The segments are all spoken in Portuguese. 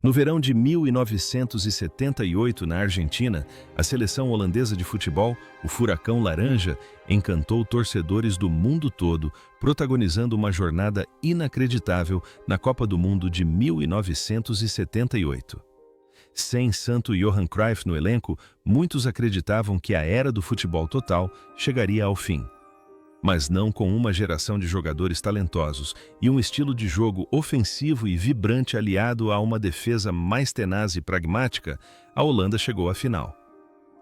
No verão de 1978, na Argentina, a seleção holandesa de futebol, o Furacão Laranja, encantou torcedores do mundo todo, protagonizando uma jornada inacreditável na Copa do Mundo de 1978. Sem Santo Johan Cruyff no elenco, muitos acreditavam que a era do futebol total chegaria ao fim. Mas não com uma geração de jogadores talentosos e um estilo de jogo ofensivo e vibrante aliado a uma defesa mais tenaz e pragmática, a Holanda chegou à final.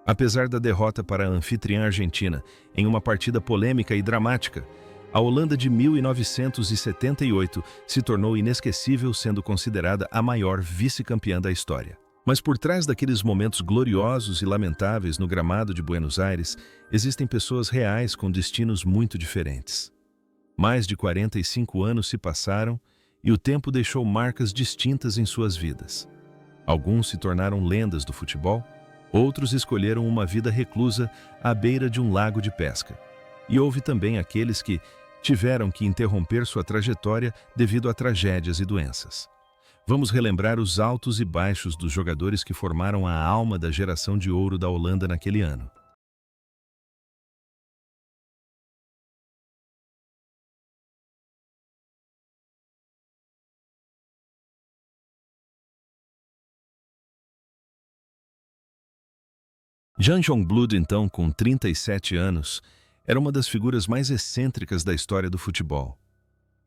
Apesar da derrota para a anfitriã Argentina em uma partida polêmica e dramática, a Holanda de 1978 se tornou inesquecível, sendo considerada a maior vice-campeã da história. Mas por trás daqueles momentos gloriosos e lamentáveis no gramado de Buenos Aires, existem pessoas reais com destinos muito diferentes. Mais de 45 anos se passaram e o tempo deixou marcas distintas em suas vidas. Alguns se tornaram lendas do futebol, outros escolheram uma vida reclusa à beira de um lago de pesca. E houve também aqueles que tiveram que interromper sua trajetória devido a tragédias e doenças. Vamos relembrar os altos e baixos dos jogadores que formaram a alma da geração de ouro da Holanda naquele ano. Jan Jongbloed, então, com 37 anos, era uma das figuras mais excêntricas da história do futebol.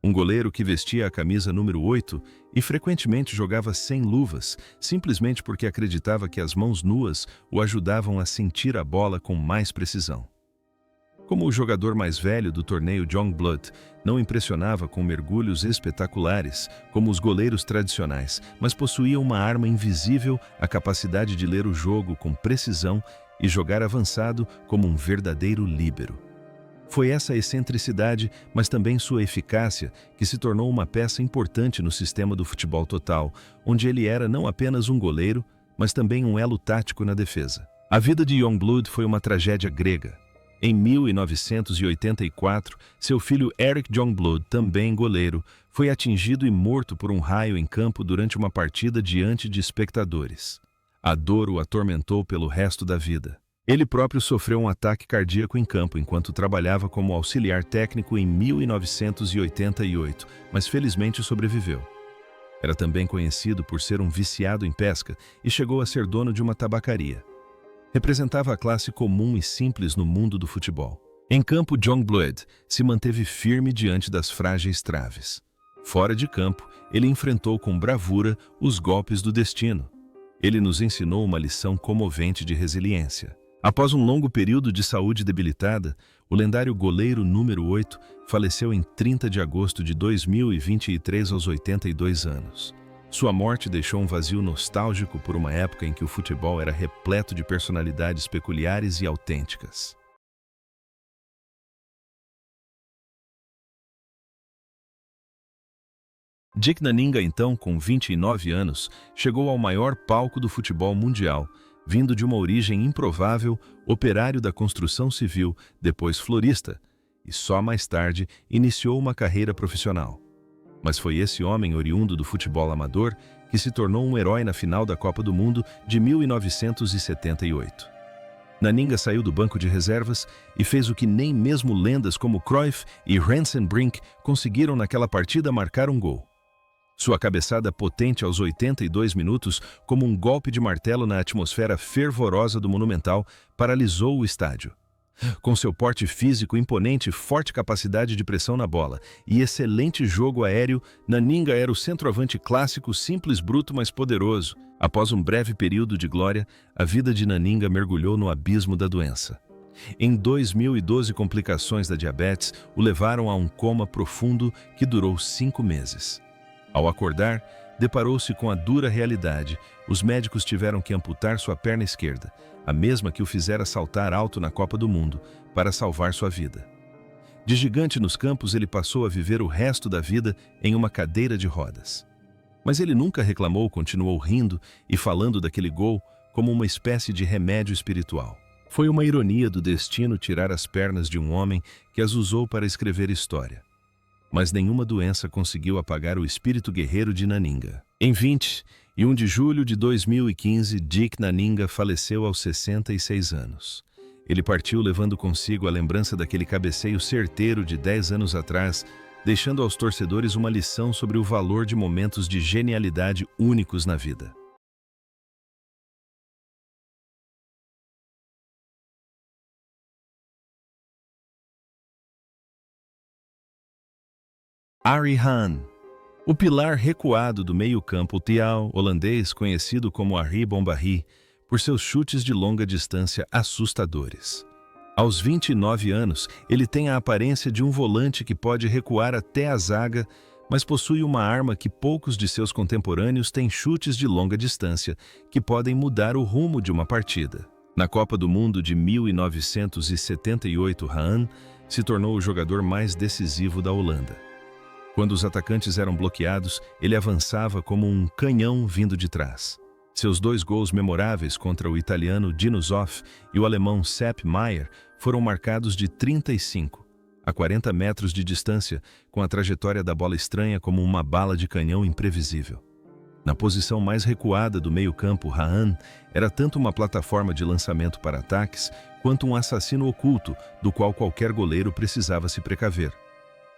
Um goleiro que vestia a camisa número 8 e frequentemente jogava sem luvas, simplesmente porque acreditava que as mãos nuas o ajudavam a sentir a bola com mais precisão. Como o jogador mais velho do torneio Jongbloed, não impressionava com mergulhos espetaculares, como os goleiros tradicionais, mas possuía uma arma invisível, a capacidade de ler o jogo com precisão e jogar avançado como um verdadeiro líbero. Foi essa excentricidade, mas também sua eficácia, que se tornou uma peça importante no sistema do futebol total, onde ele era não apenas um goleiro, mas também um elo tático na defesa. A vida de Jongbloed foi uma tragédia grega. Em 1984, seu filho Erik Jongbloed, também goleiro, foi atingido e morto por um raio em campo durante uma partida diante de espectadores. A dor o atormentou pelo resto da vida. Ele próprio sofreu um ataque cardíaco em campo enquanto trabalhava como auxiliar técnico em 1988, mas felizmente sobreviveu. Era também conhecido por ser um viciado em pesca e chegou a ser dono de uma tabacaria. Representava a classe comum e simples no mundo do futebol. Em campo, Jongbloed se manteve firme diante das frágeis traves. Fora de campo, ele enfrentou com bravura os golpes do destino. Ele nos ensinou uma lição comovente de resiliência. Após um longo período de saúde debilitada, o lendário goleiro número 8 faleceu em 30 de agosto de 2023 aos 82 anos. Sua morte deixou um vazio nostálgico por uma época em que o futebol era repleto de personalidades peculiares e autênticas. Dick Nanninga, então, com 29 anos, chegou ao maior palco do futebol mundial, vindo de uma origem improvável, operário da construção civil, depois florista, e só mais tarde iniciou uma carreira profissional. Mas foi esse homem oriundo do futebol amador que se tornou um herói na final da Copa do Mundo de 1978. Nanninga saiu do banco de reservas e fez o que nem mesmo lendas como Cruyff e Rensenbrink conseguiram naquela partida: marcar um gol. Sua cabeçada potente aos 82 minutos, como um golpe de martelo na atmosfera fervorosa do Monumental, paralisou o estádio. Com seu porte físico imponente, forte capacidade de pressão na bola e excelente jogo aéreo, Nanninga era o centroavante clássico, simples, bruto, mas poderoso. Após um breve período de glória, a vida de Nanninga mergulhou no abismo da doença. Em 2012, complicações da diabetes o levaram a um coma profundo que durou 5 meses. Ao acordar, deparou-se com a dura realidade. Os médicos tiveram que amputar sua perna esquerda, a mesma que o fizera saltar alto na Copa do Mundo, para salvar sua vida. De gigante nos campos, ele passou a viver o resto da vida em uma cadeira de rodas. Mas ele nunca reclamou, continuou rindo e falando daquele gol como uma espécie de remédio espiritual. Foi uma ironia do destino tirar as pernas de um homem que as usou para escrever história. mas nenhuma doença conseguiu apagar o espírito guerreiro de Naninga. Em 21 de julho de 2015, Dick Naninga faleceu aos 66 anos. Ele partiu levando consigo a lembrança daquele cabeceio certeiro de 10 anos atrás, deixando aos torcedores uma lição sobre o valor de momentos de genialidade únicos na vida. Arie Haan, o pilar recuado do meio-campo holandês conhecido como Arie Bombari, por seus chutes de longa distância assustadores. Aos 29 anos, ele tem a aparência de um volante que pode recuar até a zaga, mas possui uma arma que poucos de seus contemporâneos têm: chutes de longa distância, que podem mudar o rumo de uma partida. Na Copa do Mundo de 1978, Haan se tornou o jogador mais decisivo da Holanda. Quando os atacantes eram bloqueados, ele avançava como um canhão vindo de trás. Seus 2 gols memoráveis contra o italiano Dino Zoff e o alemão Sepp Maier foram marcados de 35 a 40 metros de distância, com a trajetória da bola estranha como uma bala de canhão imprevisível. Na posição mais recuada do meio-campo, Haan era tanto uma plataforma de lançamento para ataques, quanto um assassino oculto, do qual qualquer goleiro precisava se precaver.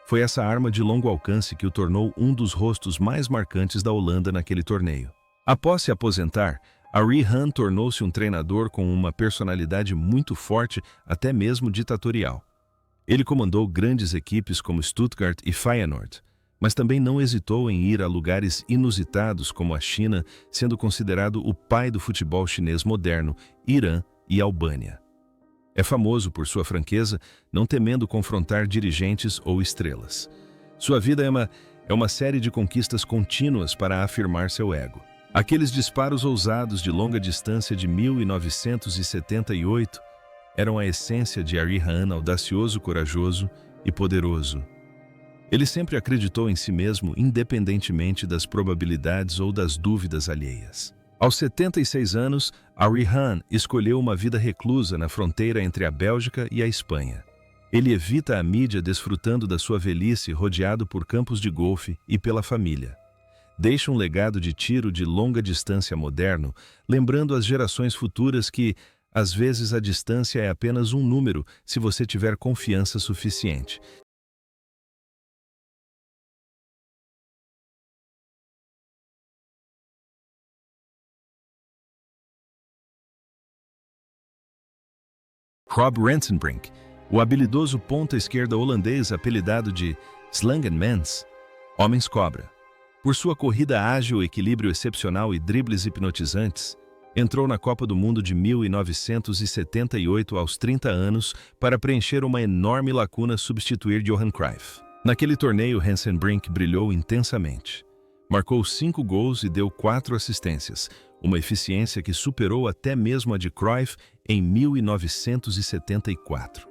Foi essa arma de longo alcance que o tornou um dos rostos mais marcantes da Holanda naquele torneio. Após se aposentar, Arie Haan tornou-se um treinador com uma personalidade muito forte, até mesmo ditatorial. Ele comandou grandes equipes como Stuttgart e Feyenoord, mas também não hesitou em ir a lugares inusitados como a China, sendo considerado o pai do futebol chinês moderno, Irã e Albânia. É famoso por sua franqueza, não temendo confrontar dirigentes ou estrelas. Sua vida é uma série de conquistas contínuas para afirmar seu ego. Aqueles disparos ousados de longa distância de 1978 eram a essência de Arie Haan, audacioso, corajoso e poderoso. Ele sempre acreditou em si mesmo, independentemente das probabilidades ou das dúvidas alheias. Aos 76 anos, Arie Haan escolheu uma vida reclusa na fronteira entre a Bélgica e a Espanha. Ele evita a mídia, desfrutando da sua velhice rodeado por campos de golfe e pela família. Deixa um legado de tiro de longa distância moderno, lembrando às gerações futuras que, às vezes, a distância é apenas um número se você tiver confiança suficiente. Rob Rensenbrink, o habilidoso ponta-esquerda holandês apelidado de Slangenmens, Homens-Cobra. Por sua corrida ágil, equilíbrio excepcional e dribles hipnotizantes, entrou na Copa do Mundo de 1978 aos 30 anos para preencher uma enorme lacuna, substituir Johan Cruyff. Naquele torneio, Rensenbrink brilhou intensamente. Marcou 5 gols e deu 4 assistências, uma eficiência que superou até mesmo a de Cruyff em 1974.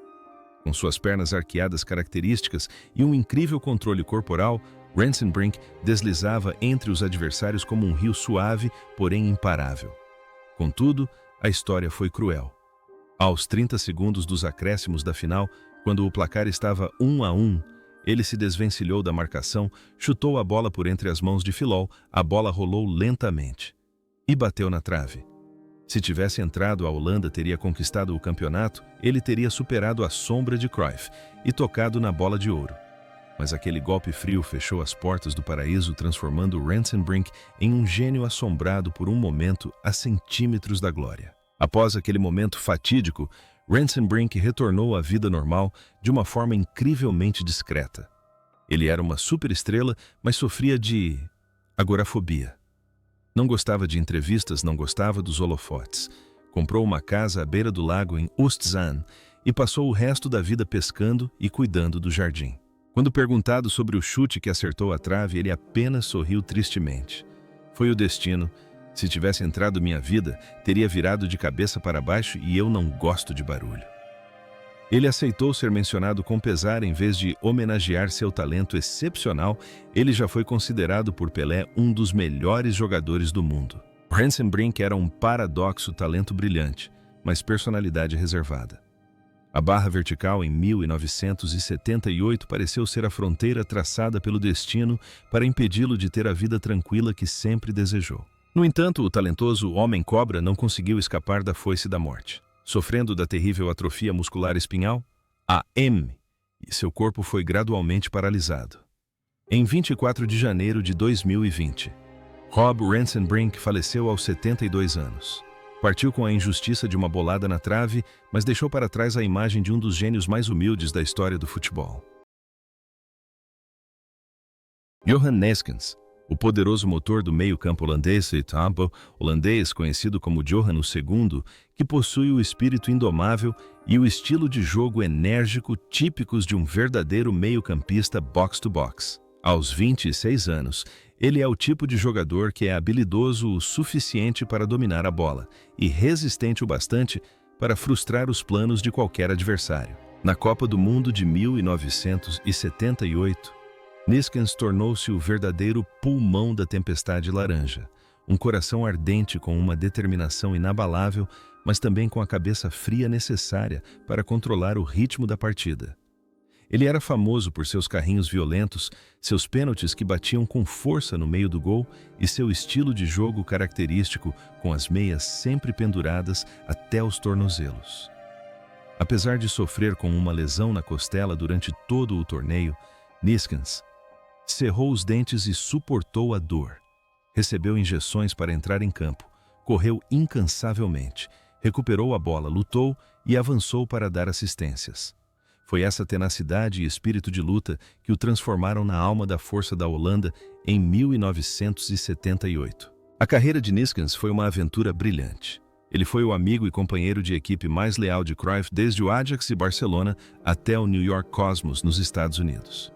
Com suas pernas arqueadas características e um incrível controle corporal, Rensenbrink deslizava entre os adversários como um rio suave, porém imparável. Contudo, a história foi cruel. Aos 30 segundos dos acréscimos da final, quando o placar estava 1-1, ele se desvencilhou da marcação, chutou a bola por entre as mãos de Filol, a bola rolou lentamente e bateu na trave. Se tivesse entrado, a Holanda teria conquistado o campeonato, ele teria superado a sombra de Cruyff e tocado na bola de ouro. Mas aquele golpe frio fechou as portas do paraíso, transformando Rensenbrink em um gênio assombrado por um momento a centímetros da glória. Após aquele momento fatídico, Rensenbrink retornou à vida normal de uma forma incrivelmente discreta. Ele era uma superestrela, mas sofria de agorafobia. Não gostava de entrevistas, não gostava dos holofotes. Comprou uma casa à beira do lago em Oostzaan e passou o resto da vida pescando e cuidando do jardim. Quando perguntado sobre o chute que acertou a trave, ele apenas sorriu tristemente. Foi o destino. Se tivesse entrado minha vida, teria virado de cabeça para baixo e eu não gosto de barulho. Ele aceitou ser mencionado com pesar em vez de homenagear seu talento excepcional. Ele já foi considerado por Pelé um dos melhores jogadores do mundo. Rensenbrink era um paradoxo, talento brilhante, mas personalidade reservada. A barra vertical em 1978 pareceu ser a fronteira traçada pelo destino para impedi-lo de ter a vida tranquila que sempre desejou. No entanto, o talentoso Homem-Cobra não conseguiu escapar da foice da morte. Sofrendo da terrível atrofia muscular espinhal, AM, e seu corpo foi gradualmente paralisado. Em 24 de janeiro de 2020, Rob Rensenbrink faleceu aos 72 anos. Partiu com a injustiça de uma bolada na trave, mas deixou para trás a imagem de um dos gênios mais humildes da história do futebol. Johan Neeskens, o poderoso motor do meio-campo holandês, holandês conhecido como Johan II, que possui o espírito indomável e o estilo de jogo enérgico típicos de um verdadeiro meio-campista box-to-box. Aos 26 anos, ele é o tipo de jogador que é habilidoso o suficiente para dominar a bola e resistente o bastante para frustrar os planos de qualquer adversário. Na Copa do Mundo de 1978, Neeskens tornou-se o verdadeiro pulmão da tempestade laranja, um coração ardente com uma determinação inabalável, mas também com a cabeça fria necessária para controlar o ritmo da partida. Ele era famoso por seus carrinhos violentos, seus pênaltis que batiam com força no meio do gol e seu estilo de jogo característico com as meias sempre penduradas até os tornozelos. Apesar de sofrer com uma lesão na costela durante todo o torneio, Neeskens cerrou os dentes e suportou a dor. Recebeu injeções para entrar em campo, correu incansavelmente, recuperou a bola, lutou e avançou para dar assistências. Foi essa tenacidade e espírito de luta que o transformaram na alma da força da Holanda em 1978. A carreira de Neeskens foi uma aventura brilhante. Ele foi o amigo e companheiro de equipe mais leal de Cruyff desde o Ajax e Barcelona até o New York Cosmos, nos Estados Unidos.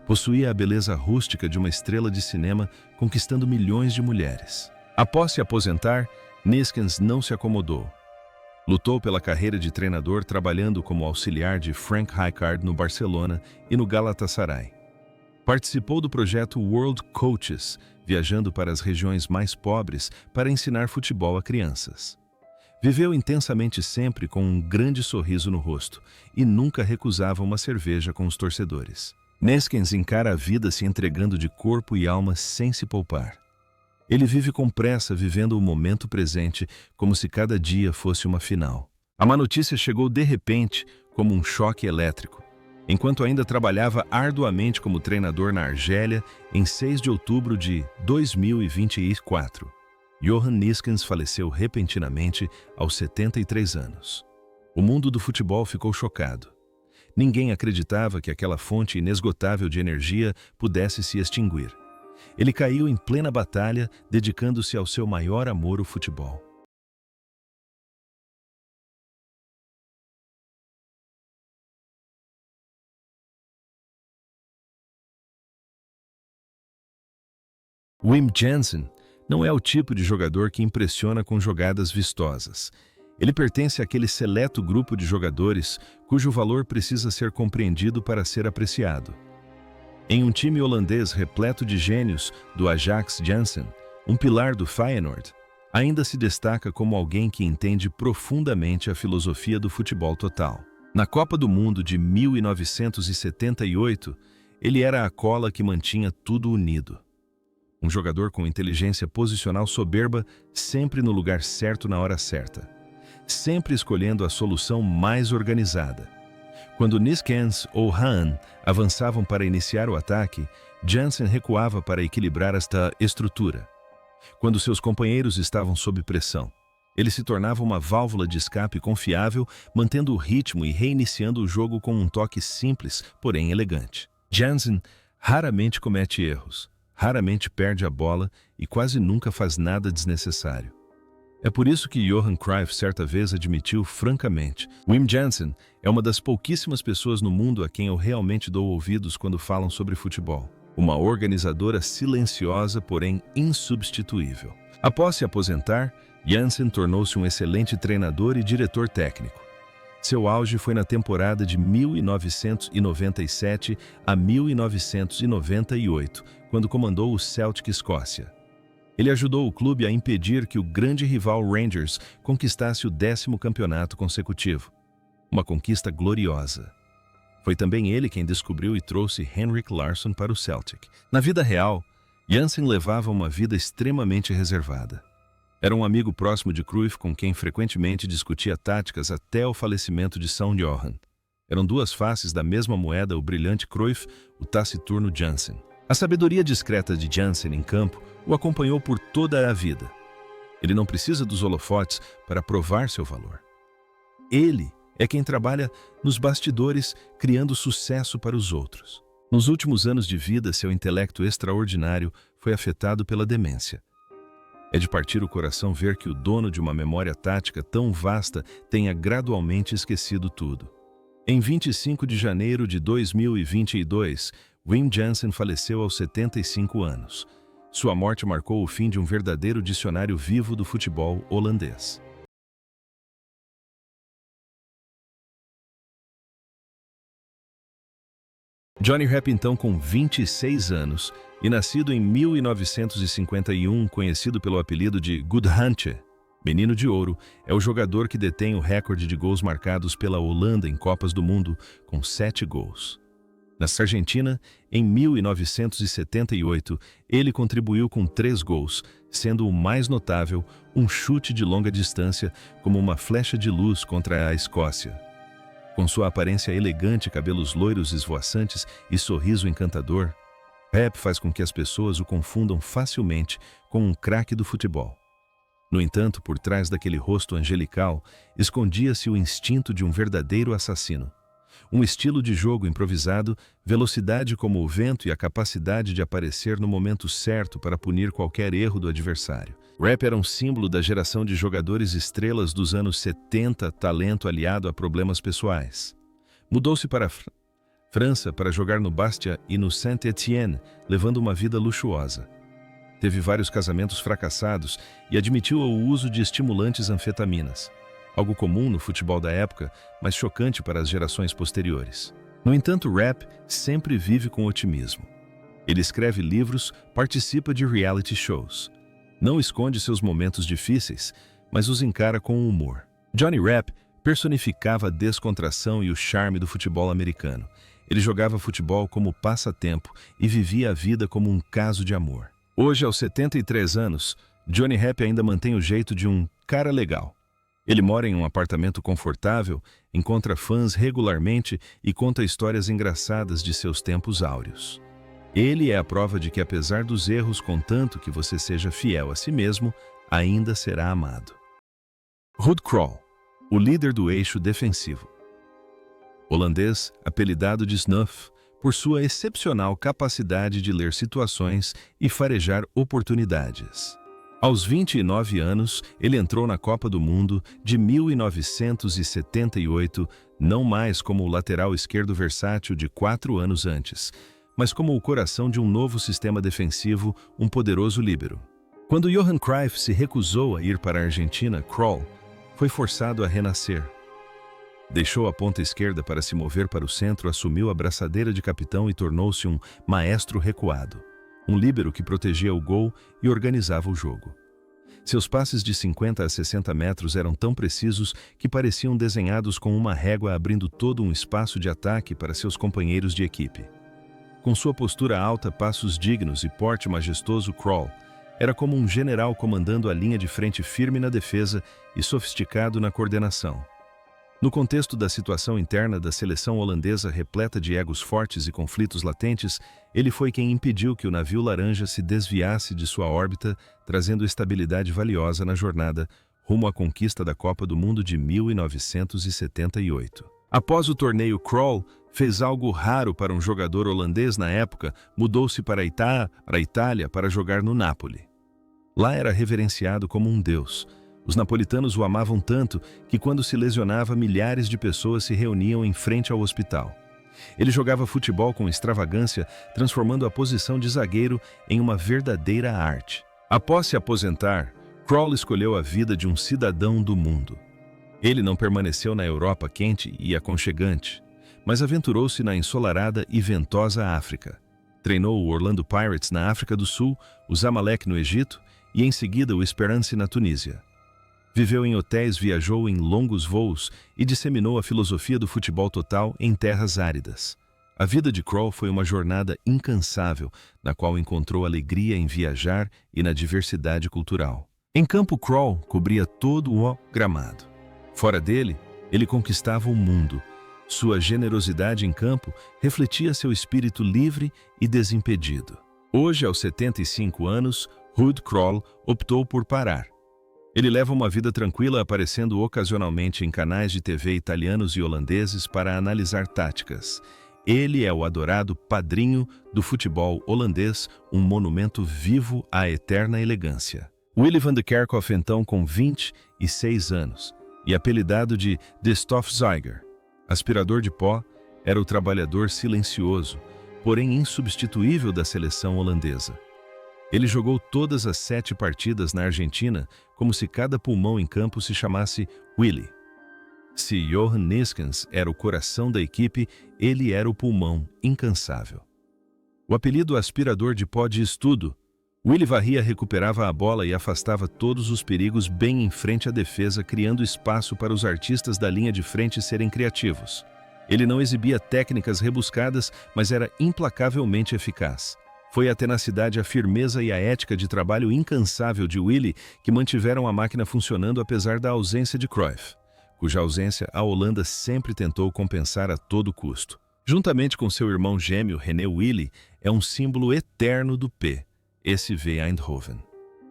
Possuía a beleza rústica de uma estrela de cinema, conquistando milhões de mulheres. Após se aposentar, Neeskens não se acomodou. Lutou pela carreira de treinador, trabalhando como auxiliar de Frank Rijkaard no Barcelona e no Galatasaray. Participou do projeto World Coaches, viajando para as regiões mais pobres para ensinar futebol a crianças. Viveu intensamente sempre com um grande sorriso no rosto e nunca recusava uma cerveja com os torcedores. Neeskens encara a vida se entregando de corpo e alma sem se poupar. Ele vive com pressa, vivendo o momento presente, como se cada dia fosse uma final. A má notícia chegou de repente, como um choque elétrico. Enquanto ainda trabalhava arduamente como treinador na Argélia, em 6 de outubro de 2024, Johan Neeskens faleceu repentinamente aos 73 anos. O mundo do futebol ficou chocado. Ninguém acreditava que aquela fonte inesgotável de energia pudesse se extinguir. Ele caiu em plena batalha, dedicando-se ao seu maior amor, o futebol. Wim Jansen não é o tipo de jogador que impressiona com jogadas vistosas. Ele pertence àquele seleto grupo de jogadores cujo valor precisa ser compreendido para ser apreciado. Em um time holandês repleto de gênios do Ajax, Jansen, um pilar do Feyenoord, ainda se destaca como alguém que entende profundamente a filosofia do futebol total. Na Copa do Mundo de 1978, ele era a cola que mantinha tudo unido. Um jogador com inteligência posicional soberba, sempre no lugar certo na hora certa. Sempre escolhendo a solução mais organizada. Quando Neeskens ou Hahn avançavam para iniciar o ataque, Jansen recuava para equilibrar esta estrutura. Quando seus companheiros estavam sob pressão, ele se tornava uma válvula de escape confiável, mantendo o ritmo e reiniciando o jogo com um toque simples, porém elegante. Jansen raramente comete erros, raramente perde a bola e quase nunca faz nada desnecessário. É por isso que Johan Cruyff certa vez admitiu francamente: Wim Jansen é uma das pouquíssimas pessoas no mundo a quem eu realmente dou ouvidos quando falam sobre futebol. Uma organizadora silenciosa, porém insubstituível. Após se aposentar, Jansen tornou-se um excelente treinador e diretor técnico. Seu auge foi na temporada de 1997 a 1998, quando comandou o Celtic Escócia. Ele ajudou o clube a impedir que o grande rival Rangers conquistasse o 10º campeonato consecutivo. Uma conquista gloriosa. Foi também ele quem descobriu e trouxe Henrik Larsson para o Celtic. Na vida real, Jansen levava uma vida extremamente reservada. Era um amigo próximo de Cruyff com quem frequentemente discutia táticas até o falecimento de São Johan. Eram duas faces da mesma moeda, o brilhante Cruyff, o taciturno Jansen. A sabedoria discreta de Jansen em campo o acompanhou por toda a vida. Ele não precisa dos holofotes para provar seu valor. Ele é quem trabalha nos bastidores, criando sucesso para os outros. Nos últimos anos de vida, seu intelecto extraordinário foi afetado pela demência. É de partir o coração ver que o dono de uma memória tática tão vasta tenha gradualmente esquecido tudo. Em 25 de janeiro de 2022, Wim Jansen faleceu aos 75 anos. Sua morte marcou o fim de um verdadeiro dicionário vivo do futebol holandês. Johnny Rep, então com 26 anos, e nascido em 1951, conhecido pelo apelido de Goudhantje, Menino de Ouro, é o jogador que detém o recorde de gols marcados pela Holanda em Copas do Mundo, com 7 gols. Na Argentina, em 1978, ele contribuiu com 3 gols, sendo o mais notável um chute de longa distância como uma flecha de luz contra a Escócia. Com sua aparência elegante, cabelos loiros esvoaçantes e sorriso encantador, Rep faz com que as pessoas o confundam facilmente com um craque do futebol. No entanto, por trás daquele rosto angelical, escondia-se o instinto de um verdadeiro assassino. Um estilo de jogo improvisado, velocidade como o vento e a capacidade de aparecer no momento certo para punir qualquer erro do adversário. Rep era um símbolo da geração de jogadores estrelas dos anos 70, talento aliado a problemas pessoais. Mudou-se para a França para jogar no Bastia e no Saint-Étienne, levando uma vida luxuosa. Teve vários casamentos fracassados e admitiu o uso de estimulantes anfetaminas. Algo comum no futebol da época, mas chocante para as gerações posteriores. No entanto, Rep sempre vive com otimismo. Ele escreve livros, participa de reality shows. Não esconde seus momentos difíceis, mas os encara com humor. Johnny Rep personificava a descontração e o charme do futebol americano. Ele jogava futebol como passatempo e vivia a vida como um caso de amor. Hoje, aos 73 anos, Johnny Rep ainda mantém o jeito de um cara legal. Ele mora em um apartamento confortável, encontra fãs regularmente e conta histórias engraçadas de seus tempos áureos. Ele é a prova de que, apesar dos erros, contanto que você seja fiel a si mesmo, ainda será amado. Ruud Krol, o líder do eixo defensivo. Holandês, apelidado de Snuff, por sua excepcional capacidade de ler situações e farejar oportunidades. Aos 29 anos, ele entrou na Copa do Mundo de 1978, não mais como o lateral esquerdo versátil de 4 anos antes, mas como o coração de um novo sistema defensivo, um poderoso líbero. Quando Johan Cruyff se recusou a ir para a Argentina, Krol foi forçado a renascer. Deixou a ponta esquerda para se mover para o centro, assumiu a braçadeira de capitão e tornou-se um maestro recuado, um líbero que protegia o gol e organizava o jogo. Seus passes de 50 a 60 metros eram tão precisos que pareciam desenhados com uma régua, abrindo todo um espaço de ataque para seus companheiros de equipe. Com sua postura alta, passos dignos e porte majestoso, Krol era como um general comandando a linha de frente, firme na defesa e sofisticado na coordenação. No contexto da situação interna da seleção holandesa repleta de egos fortes e conflitos latentes, ele foi quem impediu que o navio laranja se desviasse de sua órbita, trazendo estabilidade valiosa na jornada rumo à conquista da Copa do Mundo de 1978. Após o torneio, Krol fez algo raro para um jogador holandês na época, mudou-se para a Itália para jogar no Napoli. Lá era reverenciado como um deus. Os napolitanos o amavam tanto que, quando se lesionava, milhares de pessoas se reuniam em frente ao hospital. Ele jogava futebol com extravagância, transformando a posição de zagueiro em uma verdadeira arte. Após se aposentar, Krol escolheu a vida de um cidadão do mundo. Ele não permaneceu na Europa quente e aconchegante, mas aventurou-se na ensolarada e ventosa África. Treinou o Orlando Pirates na África do Sul, o Zamalek no Egito e, em seguida, o Esperance na Tunísia. Viveu em hotéis, viajou em longos voos e disseminou a filosofia do futebol total em terras áridas. A vida de Krul foi uma jornada incansável, na qual encontrou alegria em viajar e na diversidade cultural. Em campo, Krul cobria todo o gramado. Fora dele, ele conquistava o mundo. Sua generosidade em campo refletia seu espírito livre e desimpedido. Hoje, aos 75 anos, Ruud Krul optou por parar. Ele leva uma vida tranquila, aparecendo ocasionalmente em canais de TV italianos e holandeses para analisar táticas. Ele é o adorado padrinho do futebol holandês, um monumento vivo à eterna elegância. Willy van de Kerkhoff, então com 26 anos, e apelidado de De Stofzuiger, aspirador de pó, era o trabalhador silencioso, porém insubstituível da seleção holandesa. Ele jogou todas as 7 partidas na Argentina, como se cada pulmão em campo se chamasse Willy. Se Johan Neeskens era o coração da equipe, ele era o pulmão incansável. O apelido aspirador de pó diz tudo. Willy varria, recuperava a bola e afastava todos os perigos bem em frente à defesa, criando espaço para os artistas da linha de frente serem criativos. Ele não exibia técnicas rebuscadas, mas era implacavelmente eficaz. Foi a tenacidade, a firmeza e a ética de trabalho incansável de Willy que mantiveram a máquina funcionando apesar da ausência de Cruyff, cuja ausência a Holanda sempre tentou compensar a todo custo. Juntamente com seu irmão gêmeo René, Willy é um símbolo eterno do PSV Eindhoven.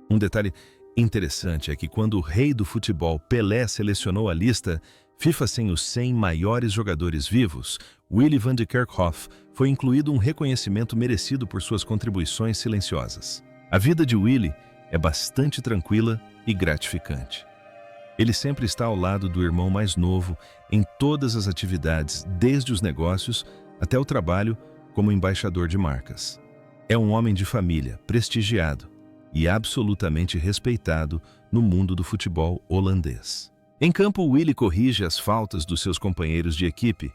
Um detalhe interessante é que quando o rei do futebol Pelé selecionou a lista FIFA sem os 100 maiores jogadores vivos, Willy van de Kerkhoff foi incluído um reconhecimento merecido por suas contribuições silenciosas. A vida de Willy é bastante tranquila e gratificante. Ele sempre está ao lado do irmão mais novo em todas as atividades, desde os negócios até o trabalho como embaixador de marcas. É um homem de família, prestigiado e absolutamente respeitado no mundo do futebol holandês. Em campo, Willy corrige as faltas dos seus companheiros de equipe.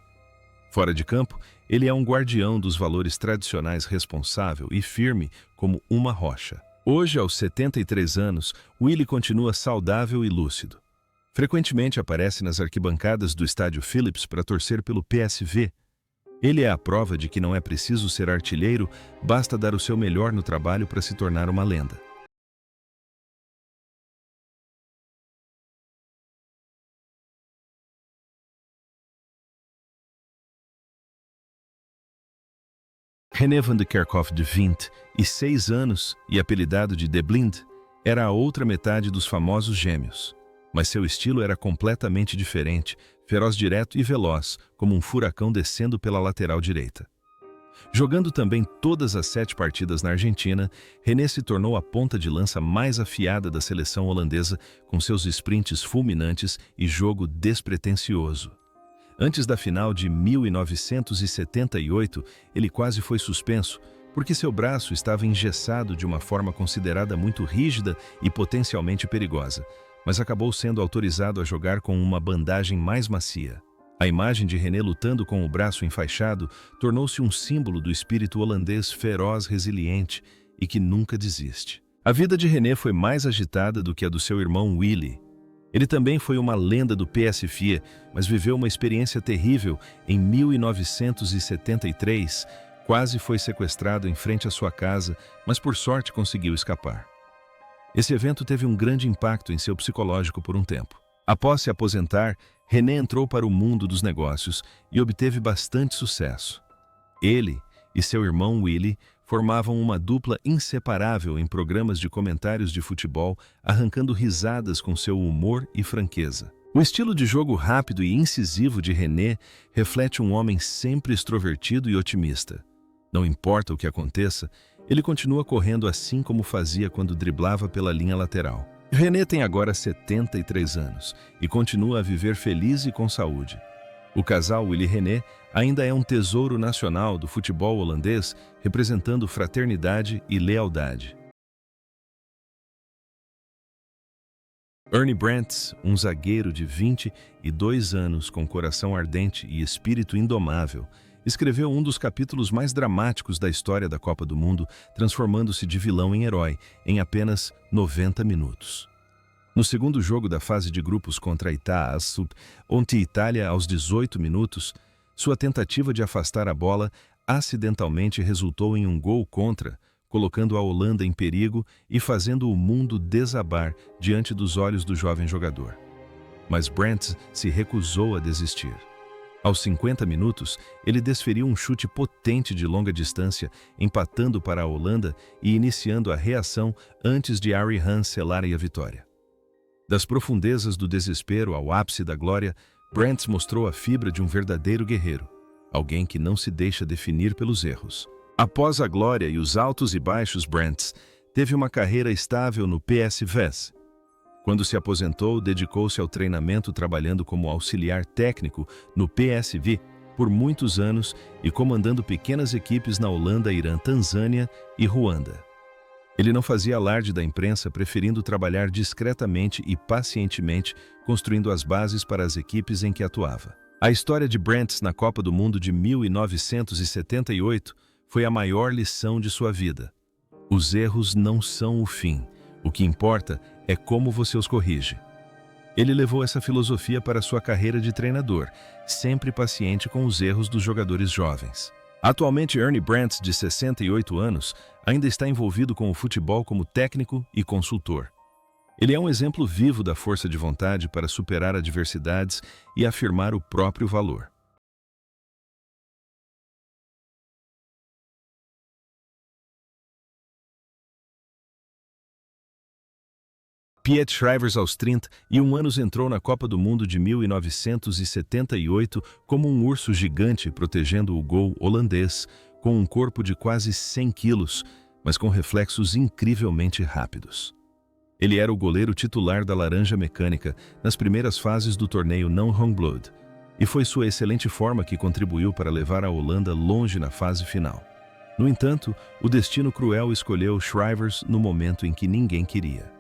Fora de campo, ele é um guardião dos valores tradicionais, responsável e firme como uma rocha. Hoje, aos 73 anos, Willy continua saudável e lúcido. Frequentemente aparece nas arquibancadas do estádio Philips para torcer pelo PSV. Ele é a prova de que não é preciso ser artilheiro, basta dar o seu melhor no trabalho para se tornar uma lenda. René van de Kerkhoff, de 26 anos e apelidado de De Blind, era a outra metade dos famosos gêmeos. Mas seu estilo era completamente diferente, feroz, direto e veloz, como um furacão descendo pela lateral direita. Jogando também todas as 7 partidas na Argentina, René se tornou a ponta de lança mais afiada da seleção holandesa, com seus sprints fulminantes e jogo despretensioso. Antes da final de 1978, ele quase foi suspenso, porque seu braço estava engessado de uma forma considerada muito rígida e potencialmente perigosa, mas acabou sendo autorizado a jogar com uma bandagem mais macia. A imagem de René lutando com o braço enfaixado tornou-se um símbolo do espírito holandês feroz, resiliente e que nunca desiste. A vida de René foi mais agitada do que a do seu irmão Willy. Ele também foi uma lenda do PSV, mas viveu uma experiência terrível em 1973. Quase foi sequestrado em frente à sua casa, mas por sorte conseguiu escapar. Esse evento teve um grande impacto em seu psicológico por um tempo. Após se aposentar, René entrou para o mundo dos negócios e obteve bastante sucesso. Ele e seu irmão Willy formavam uma dupla inseparável em programas de comentários de futebol, arrancando risadas com seu humor e franqueza. O estilo de jogo rápido e incisivo de René reflete um homem sempre extrovertido e otimista. Não importa o que aconteça, ele continua correndo assim como fazia quando driblava pela linha lateral. René tem agora 73 anos e continua a viver feliz e com saúde. O casal Willy René ainda é um tesouro nacional do futebol holandês, representando fraternidade e lealdade. Ernie Brandts, um zagueiro de 22 anos com coração ardente e espírito indomável, escreveu um dos capítulos mais dramáticos da história da Copa do Mundo, transformando-se de vilão em herói em apenas 90 minutos. No segundo jogo da fase de grupos contra a onde a Itália, aos 18 minutos, sua tentativa de afastar a bola acidentalmente resultou em um gol contra, colocando a Holanda em perigo e fazendo o mundo desabar diante dos olhos do jovem jogador. Mas Brandt se recusou a desistir. Aos 50 minutos, ele desferiu um chute potente de longa distância, empatando para a Holanda e iniciando a reação antes de Harry Hans selar a vitória. Das profundezas do desespero ao ápice da glória, Brandt mostrou a fibra de um verdadeiro guerreiro, alguém que não se deixa definir pelos erros. Após a glória e os altos e baixos, Brandt teve uma carreira estável no PSV. Quando se aposentou, dedicou-se ao treinamento trabalhando como auxiliar técnico no PSV por muitos anos e comandando pequenas equipes na Holanda, Irã, Tanzânia e Ruanda. Ele não fazia alarde da imprensa, preferindo trabalhar discretamente e pacientemente, construindo as bases para as equipes em que atuava. A história de Brandt na Copa do Mundo de 1978 foi a maior lição de sua vida. Os erros não são o fim. O que importa é como você os corrige. Ele levou essa filosofia para sua carreira de treinador, sempre paciente com os erros dos jogadores jovens. Atualmente, Ernie Brandt, de 68 anos, ainda está envolvido com o futebol como técnico e consultor. Ele é um exemplo vivo da força de vontade para superar adversidades e afirmar o próprio valor. Piet Schrijvers, aos 31 anos, entrou na Copa do Mundo de 1978 como um urso gigante protegendo o gol holandês, com um corpo de quase 100 quilos, mas com reflexos incrivelmente rápidos. Ele era o goleiro titular da Laranja Mecânica nas primeiras fases do torneio não Homebloods, e foi sua excelente forma que contribuiu para levar a Holanda longe na fase final. No entanto, o destino cruel escolheu Schrijvers no momento em que ninguém queria.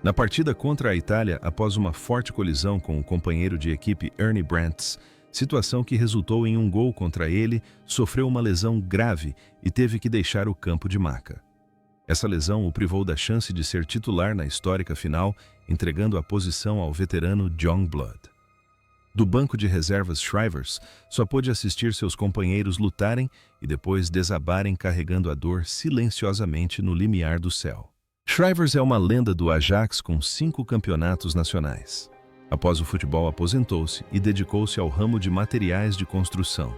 Na partida contra a Itália, após uma forte colisão com o companheiro de equipe Ernie Brandt, situação que resultou em um gol contra ele, sofreu uma lesão grave e teve que deixar o campo de maca. Essa lesão o privou da chance de ser titular na histórica final, entregando a posição ao veterano John Blood. Do banco de reservas, Schrijvers só pôde assistir seus companheiros lutarem e depois desabarem carregando a dor silenciosamente no limiar do céu. Schrijvers é uma lenda do Ajax com 5 campeonatos nacionais. Após o futebol, aposentou-se e dedicou-se ao ramo de materiais de construção.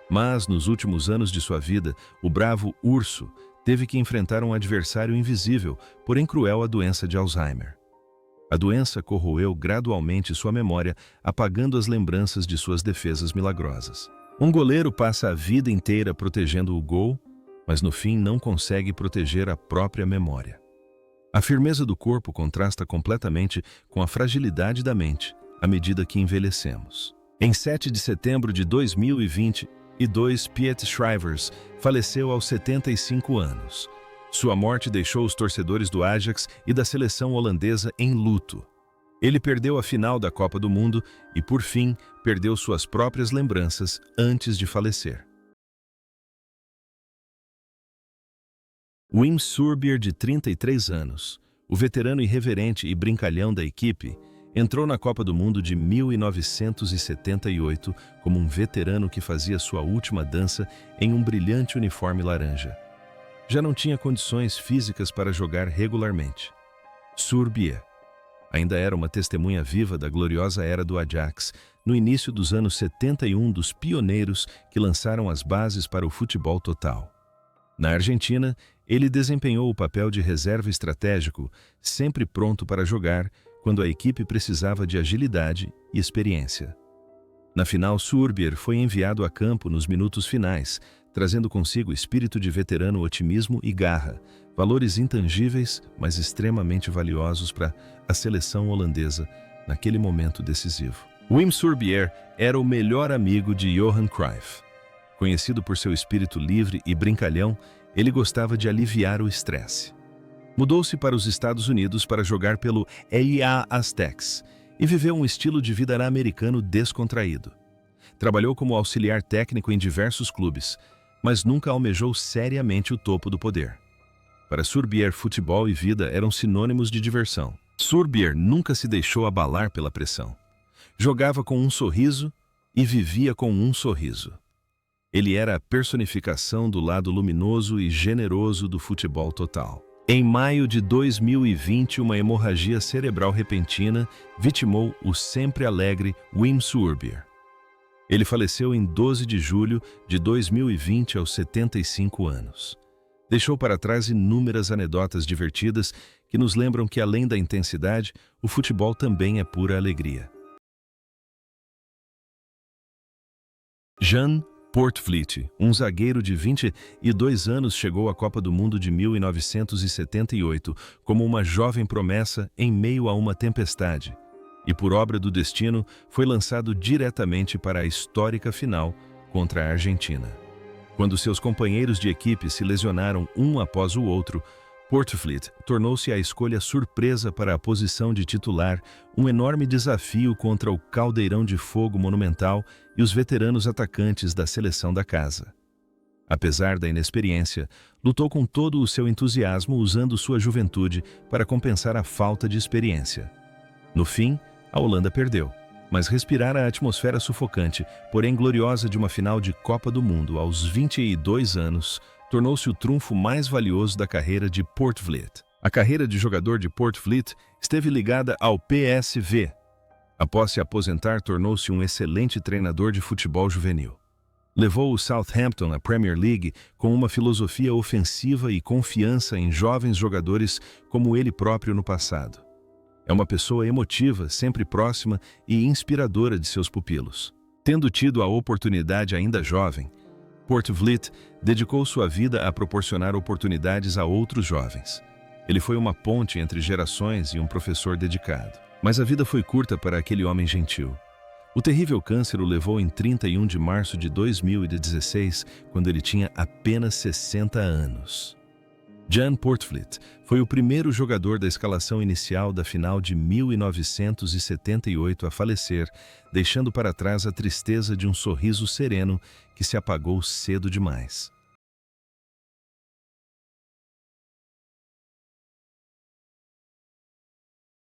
Mas, nos últimos anos de sua vida, o bravo urso teve que enfrentar um adversário invisível, porém cruel, a doença de Alzheimer. A doença corroeu gradualmente sua memória, apagando as lembranças de suas defesas milagrosas. Um goleiro passa a vida inteira protegendo o gol, mas no fim não consegue proteger a própria memória. A firmeza do corpo contrasta completamente com a fragilidade da mente à medida que envelhecemos. Em 7 de setembro de 2022, Piet Schrijvers faleceu aos 75 anos. Sua morte deixou os torcedores do Ajax e da seleção holandesa em luto. Ele perdeu a final da Copa do Mundo e, por fim, perdeu suas próprias lembranças antes de falecer. Wim Suurbier, de 33 anos, o veterano irreverente e brincalhão da equipe, entrou na Copa do Mundo de 1978 como um veterano que fazia sua última dança em um brilhante uniforme laranja. Já não tinha condições físicas para jogar regularmente. Suurbier ainda era uma testemunha viva da gloriosa era do Ajax, no início dos anos 71, dos pioneiros que lançaram as bases para o futebol total. Na Argentina, ele desempenhou o papel de reserva estratégico, sempre pronto para jogar quando a equipe precisava de agilidade e experiência. Na final, Suurbier foi enviado a campo nos minutos finais, trazendo consigo espírito de veterano, otimismo e garra, valores intangíveis, mas extremamente valiosos para a seleção holandesa naquele momento decisivo. Wim Suurbier era o melhor amigo de Johan Cruyff. Conhecido por seu espírito livre e brincalhão, ele gostava de aliviar o estresse. Mudou-se para os Estados Unidos para jogar pelo EIA Aztecs e viveu um estilo de vida americano descontraído. Trabalhou como auxiliar técnico em diversos clubes, mas nunca almejou seriamente o topo do poder. Para Suurbier, futebol e vida eram sinônimos de diversão. Surbier nunca se deixou abalar pela pressão. Jogava com um sorriso e vivia com um sorriso. Ele era a personificação do lado luminoso e generoso do futebol total. Em maio de 2020, uma hemorragia cerebral repentina vitimou o sempre alegre Wim Surbier. Ele faleceu em 12 de julho de 2020 aos 75 anos. Deixou para trás inúmeras anedotas divertidas que nos lembram que, além da intensidade, o futebol também é pura alegria. Jan Poortvliet, um zagueiro de 22 anos, chegou à Copa do Mundo de 1978 como uma jovem promessa em meio a uma tempestade e, por obra do destino, foi lançado diretamente para a histórica final contra a Argentina. Quando seus companheiros de equipe se lesionaram um após o outro, Poortvliet tornou-se a escolha surpresa para a posição de titular, um enorme desafio contra o caldeirão de fogo monumental e os veteranos atacantes da seleção da casa. Apesar da inexperiência, lutou com todo o seu entusiasmo usando sua juventude para compensar a falta de experiência. No fim, a Holanda perdeu, mas respirar a atmosfera sufocante, porém gloriosa de uma final de Copa do Mundo aos 22 anos, tornou-se o trunfo mais valioso da carreira de Poortvliet. A carreira de jogador de Poortvliet esteve ligada ao PSV. Após se aposentar, tornou-se um excelente treinador de futebol juvenil. Levou o Southampton à Premier League com uma filosofia ofensiva e confiança em jovens jogadores como ele próprio no passado. É uma pessoa emotiva, sempre próxima e inspiradora de seus pupilos. Tendo tido a oportunidade ainda jovem, Poortvliet dedicou sua vida a proporcionar oportunidades a outros jovens. Ele foi uma ponte entre gerações e um professor dedicado. Mas a vida foi curta para aquele homem gentil. O terrível câncer o levou em 31 de março de 2016, quando ele tinha apenas 60 anos. Jan Poortvliet foi o primeiro jogador da escalação inicial da final de 1978 a falecer, deixando para trás a tristeza de um sorriso sereno que se apagou cedo demais.